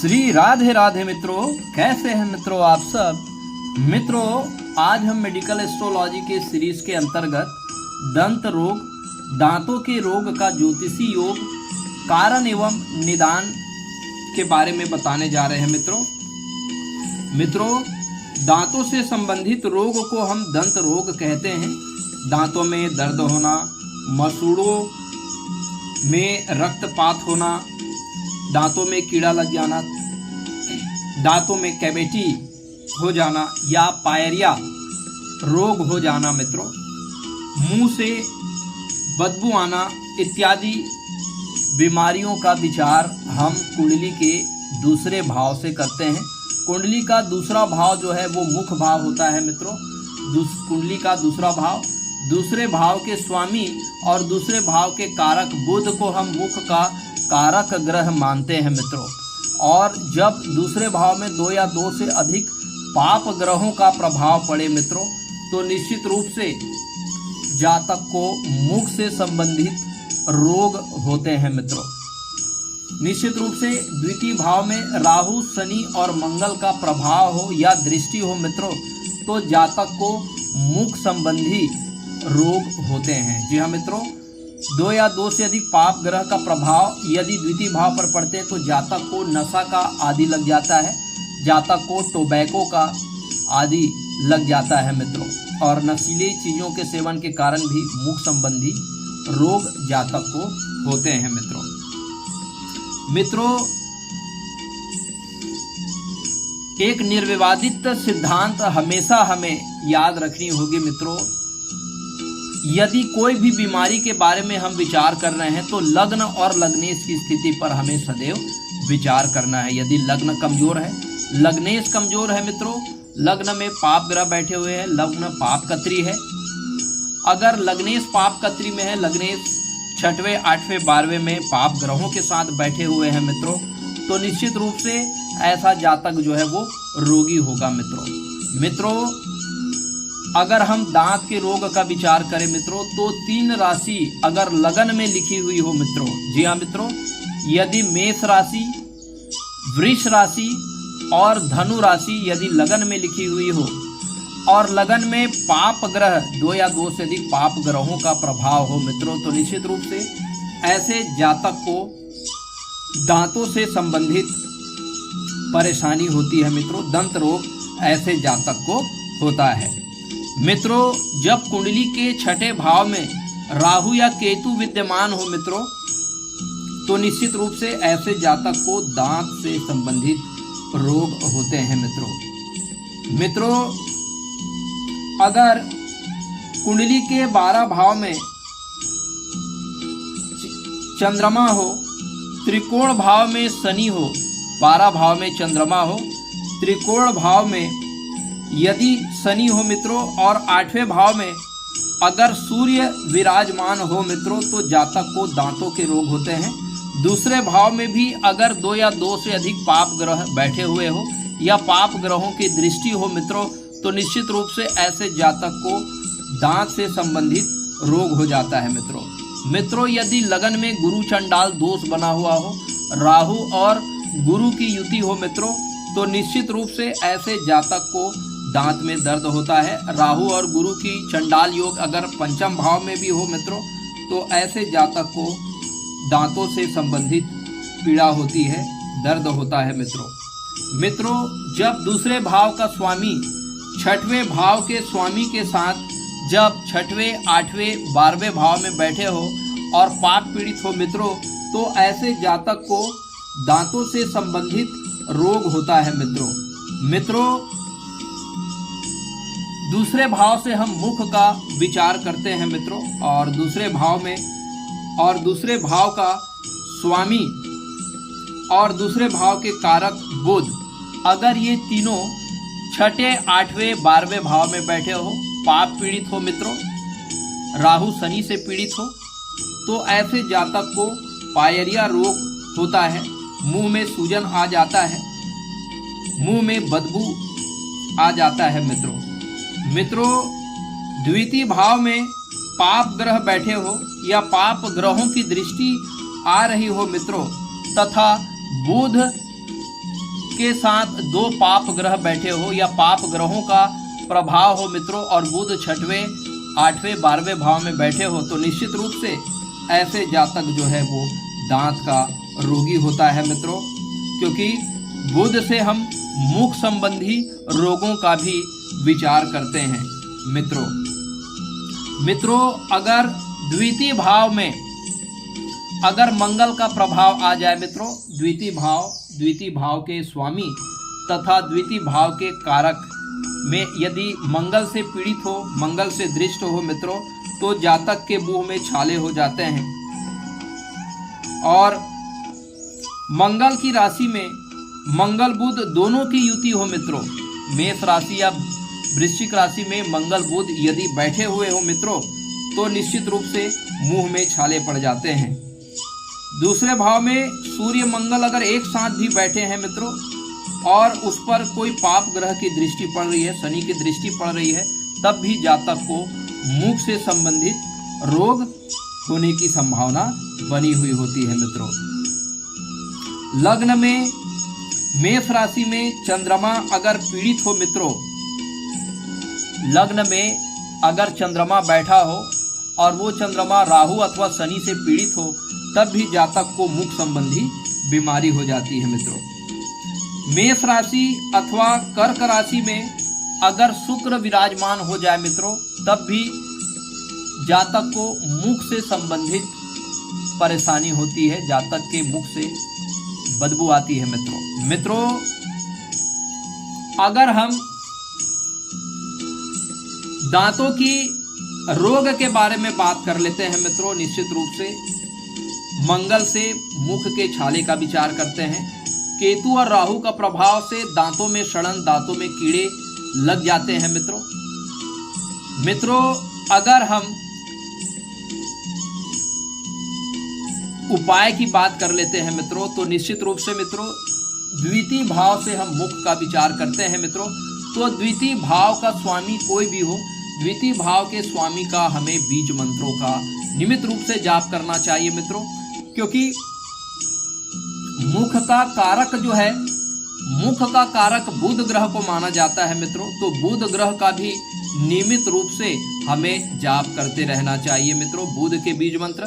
श्री राधे राधे मित्रों, कैसे हैं मित्रों आप सब। मित्रों, आज हम मेडिकल एस्ट्रोलॉजी के सीरीज के अंतर्गत दंत रोग, दांतों के रोग का ज्योतिषी योग, कारण एवं निदान के बारे में बताने जा रहे हैं। मित्रों, दांतों से संबंधित रोग को हम दंत रोग कहते हैं। दांतों में दर्द होना, मसूड़ों में रक्तपात होना, दांतों में कीड़ा लग जाना, दांतों में कैविटी हो जाना या पायरिया रोग हो जाना, मित्रों मुंह से बदबू आना इत्यादि बीमारियों का विचार हम कुंडली के दूसरे भाव से करते हैं। कुंडली का दूसरा भाव जो है वो मुख भाव होता है मित्रों। कुंडली का दूसरा भाव, दूसरे भाव के स्वामी और दूसरे भाव के कारक बुध को हम मुख का कारक ग्रह मानते हैं मित्रों। और जब दूसरे भाव में दो या दो से अधिक पाप ग्रहों का प्रभाव पड़े मित्रों, तो निश्चित रूप से जातक को मुख से संबंधित रोग होते हैं मित्रों। निश्चित रूप से द्वितीय भाव में राहु, शनि और मंगल का प्रभाव हो या दृष्टि हो मित्रों, तो जातक को मुख संबंधी रोग होते हैं। जी हाँ मित्रों, दो या दो से अधिक पाप ग्रह का प्रभाव यदि द्वितीय भाव पर पड़ते हैं तो जातक को नशा का आदि लग जाता है, जातक को टोबैको का आदि लग जाता है मित्रों। और नशीली चीजों के सेवन के कारण भी मुख संबंधी रोग जातक को होते हैं मित्रों, एक निर्विवादित सिद्धांत हमेशा हमें याद रखनी होगी मित्रों। यदि कोई भी बीमारी के बारे में हम विचार कर रहे हैं तो लग्न और लग्नेश की स्थिति पर हमें सदैव विचार करना है। यदि लग्न कमजोर है, लग्नेश कमजोर है मित्रों, लग्न में पाप ग्रह बैठे हुए हैं, लग्न पाप कत्री है, अगर लग्नेश पाप कत्री में है, लग्नेश 6वें, 8वें, 12वें में पाप ग्रहों के साथ बैठे हुए हैं मित्रों, तो निश्चित रूप से ऐसा जातक जो है वो रोगी होगा मित्रों। अगर हम दांत के रोग का विचार करें मित्रों, तो 3 राशि अगर लगन में लिखी हुई हो मित्रों, जी हाँ मित्रों, यदि मेष राशि, वृष राशि और धनु राशि यदि लगन में लिखी हुई हो और लगन में पाप ग्रह, 2 या 2 से अधिक पाप ग्रहों का प्रभाव हो मित्रों, तो निश्चित रूप से ऐसे जातक को दांतों से संबंधित परेशानी होती है मित्रों। दंत रोग ऐसे जातक को होता है मित्रों। जब कुंडली के 6ठे भाव में राहु या केतु विद्यमान हो मित्रों, तो निश्चित रूप से ऐसे जातक को दांत से संबंधित रोग होते हैं मित्रों। अगर कुंडली के 12 भाव में चंद्रमा हो, त्रिकोण भाव में शनि हो, 12 भाव में चंद्रमा हो, त्रिकोण भाव में यदि शनि हो मित्रों और 8वें भाव में अगर सूर्य विराजमान हो मित्रों, तो जातक को दांतों के रोग होते हैं। दूसरे भाव में भी अगर 2 या 2 से अधिक पाप ग्रह बैठे हुए हो या पाप ग्रहों की दृष्टि हो मित्रों, तो निश्चित रूप से ऐसे जातक को दांत से संबंधित रोग हो जाता है मित्रों। यदि लगन में गुरु चंडाल दोष बना हुआ हो, राहु और गुरु की युति हो मित्रों, तो निश्चित रूप से ऐसे जातक को दांत में दर्द होता है। राहु और गुरु की चंडाल योग अगर 5म भाव में भी हो मित्रों, तो ऐसे जातक को दांतों से संबंधित पीड़ा होती है, दर्द होता है मित्रों। जब दूसरे भाव का स्वामी 6वें भाव के स्वामी के साथ जब 6वें, 8वें, 12वें भाव में बैठे हो और पाप पीड़ित हो मित्रों, तो ऐसे जातक को दांतों से संबंधित रोग होता है मित्रों। दूसरे भाव से हम मुख का विचार करते हैं मित्रों, और दूसरे भाव का स्वामी और दूसरे भाव के कारक बुध, अगर ये तीनों 6ठे, 8वें, 12वें भाव में बैठे हो, पाप पीड़ित हो मित्रों, राहु शनि से पीड़ित हो, तो ऐसे जातक को पायरिया रोग होता है। मुंह में सूजन आ जाता है, मुंह में बदबू आ जाता है मित्रों। द्वितीय भाव में पाप ग्रह बैठे हो या पाप ग्रहों की दृष्टि आ रही हो मित्रों, तथा बुध के साथ 2 पाप ग्रह बैठे हो या पाप ग्रहों का प्रभाव हो मित्रों, और बुध 6वें 8वें 12वें भाव में बैठे हो, तो निश्चित रूप से ऐसे जातक जो है वो दांत का रोगी होता है मित्रों, क्योंकि बुध से हम मुख संबंधी रोगों का भी विचार करते हैं मित्रों। अगर द्वितीय भाव में अगर मंगल का प्रभाव आ जाए मित्रों, द्वितीय भाव के स्वामी तथा द्वितीय भाव के कारक में यदि मंगल से पीड़ित हो, मंगल से दृष्ट हो मित्रों, तो जातक के मुंह में छाले हो जाते हैं। और मंगल की राशि में मंगल बुध दोनों की युति हो मित्रों, मेष राशि या वृश्चिक राशि में मंगल बुध यदि बैठे हुए हो मित्रों, तो निश्चित रूप से मुंह में छाले पड़ जाते हैं। दूसरे भाव में सूर्य मंगल अगर एक साथ भी बैठे हैं मित्रों, और उस पर कोई पाप ग्रह की दृष्टि पड़ रही है, शनि की दृष्टि पड़ रही है, तब भी जातक को मुख से संबंधित रोग होने की संभावना बनी हुई होती है मित्रों। लग्न में मेष राशि में चंद्रमा अगर पीड़ित हो मित्रों, लग्न में अगर चंद्रमा बैठा हो और वो चंद्रमा राहु अथवा शनि से पीड़ित हो, तब भी जातक को मुख संबंधी बीमारी हो जाती है मित्रों। मेष राशि अथवा कर्क राशि में अगर शुक्र विराजमान हो जाए मित्रों, तब भी जातक को मुख से संबंधित परेशानी होती है, जातक के मुख से बदबू आती है मित्रों। अगर हम दांतों की रोग के बारे में बात कर लेते हैं मित्रों, निश्चित रूप से मंगल से मुख के छाले का विचार करते हैं। केतु और राहु का प्रभाव से दांतों में सड़न, दांतों में कीड़े लग जाते हैं मित्रों। अगर हम उपाय की बात कर लेते हैं मित्रों, तो निश्चित रूप से मित्रों द्वितीय भाव से हम मुख का विचार करते हैं मित्रों। तो द्वितीय भाव का स्वामी कोई भी हो, द्वितीय भाव के स्वामी का हमें बीज मंत्रों का नियमित रूप से जाप करना चाहिए मित्रों, क्योंकि मुख का कारक जो है, मुख का कारक बुध ग्रह को माना जाता है मित्रों। तो बुध ग्रह का भी नियमित रूप से हमें जाप करते रहना चाहिए मित्रों। बुध के बीज मंत्र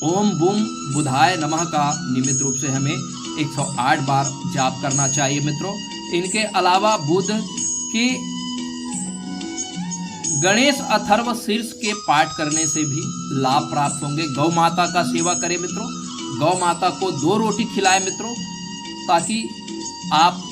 ओम बूम बुधाय नमः का नियमित रूप से हमें 108 बार जाप करना चाहिए मित्रों। इनके अलावा बुध के गणेश अथर्व शीर्ष के पाठ करने से भी लाभ प्राप्त होंगे। गौ माता का सेवा करें मित्रों, गौ माता को 2 रोटी खिलाएं मित्रों, ताकि आप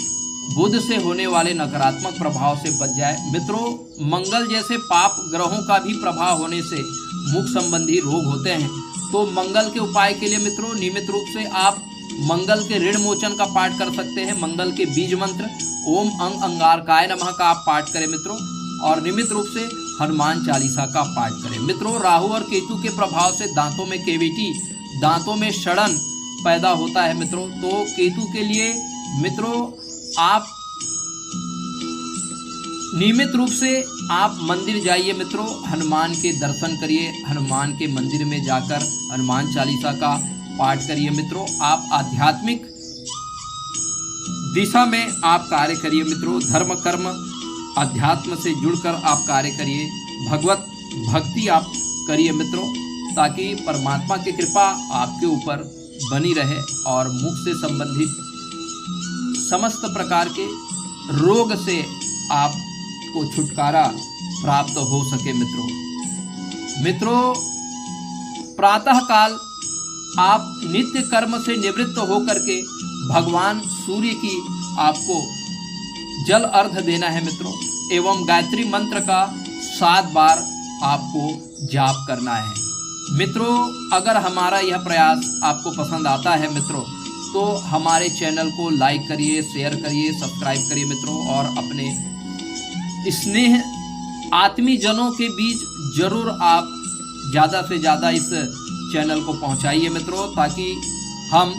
बुध से होने वाले नकारात्मक प्रभाव से बच जाए मित्रों। मंगल जैसे पाप ग्रहों का भी प्रभाव होने से मुख संबंधी रोग होते हैं। तो मंगल के उपाय के लिए मित्रों नियमित रूप से आप मंगल के ऋण मोचन का पाठ कर सकते हैं। मंगल के बीज मंत्र ओम अंग अंगारकाय नमः का आप पाठ करें मित्रों, और नियमित रूप से हनुमान चालीसा का पाठ करें मित्रों। राहु और केतु के प्रभाव से दांतों में कैविटी, दांतों में सड़न पैदा होता है मित्रों। तो केतु के लिए मित्रों आप नियमित रूप से आप मंदिर जाइए मित्रों, हनुमान के दर्शन करिए, हनुमान के मंदिर में जाकर हनुमान चालीसा का पाठ करिए मित्रों। आप आध्यात्मिक दिशा में आप कार्य करिए मित्रों। धर्म कर्म अध्यात्म से जुड़कर आप कार्य करिए, भगवत भक्ति आप करिए मित्रों, ताकि परमात्मा की कृपा आपके ऊपर बनी रहे और मुख से संबंधित समस्त प्रकार के रोग से आपको छुटकारा प्राप्त हो सके मित्रों। प्रातः काल आप नित्य कर्म से निवृत्त होकर के भगवान सूर्य की आपको जल अर्घ देना है मित्रों, एवं गायत्री मंत्र का 7 बार आपको जाप करना है मित्रों। अगर हमारा यह प्रयास आपको पसंद आता है मित्रों, तो हमारे चैनल को लाइक करिए, शेयर करिए, सब्सक्राइब करिए मित्रों, और अपने स्नेह आत्मीय जनों के बीच जरूर आप ज़्यादा से ज़्यादा इस चैनल को पहुंचाइए मित्रों, ताकि हम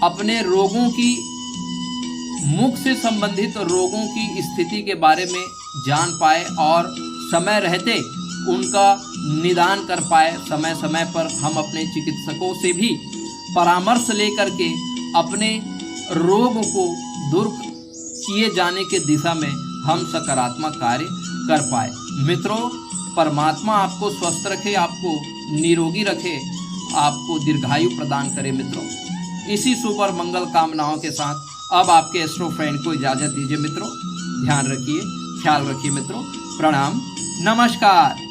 अपने रोगों की, मुख से संबंधित रोगों की स्थिति के बारे में जान पाए और समय रहते उनका निदान कर पाए। समय समय पर हम अपने चिकित्सकों से भी परामर्श लेकर के अपने रोगों को दूर किए जाने के दिशा में हम सकारात्मक कार्य कर पाए। मित्रों, परमात्मा आपको स्वस्थ रखे, आपको निरोगी रखे, आपको दीर्घायु प्रदान करे। मित्रों, इसी शुभ और मंगल कामनाओं के साथ अब आपके एस्ट्रो फ्रेंड को इजाजत दीजिए। मित्रों, ध्यान रखिए, ख्याल रखिए। मित्रों, प्रणाम, नमस्कार।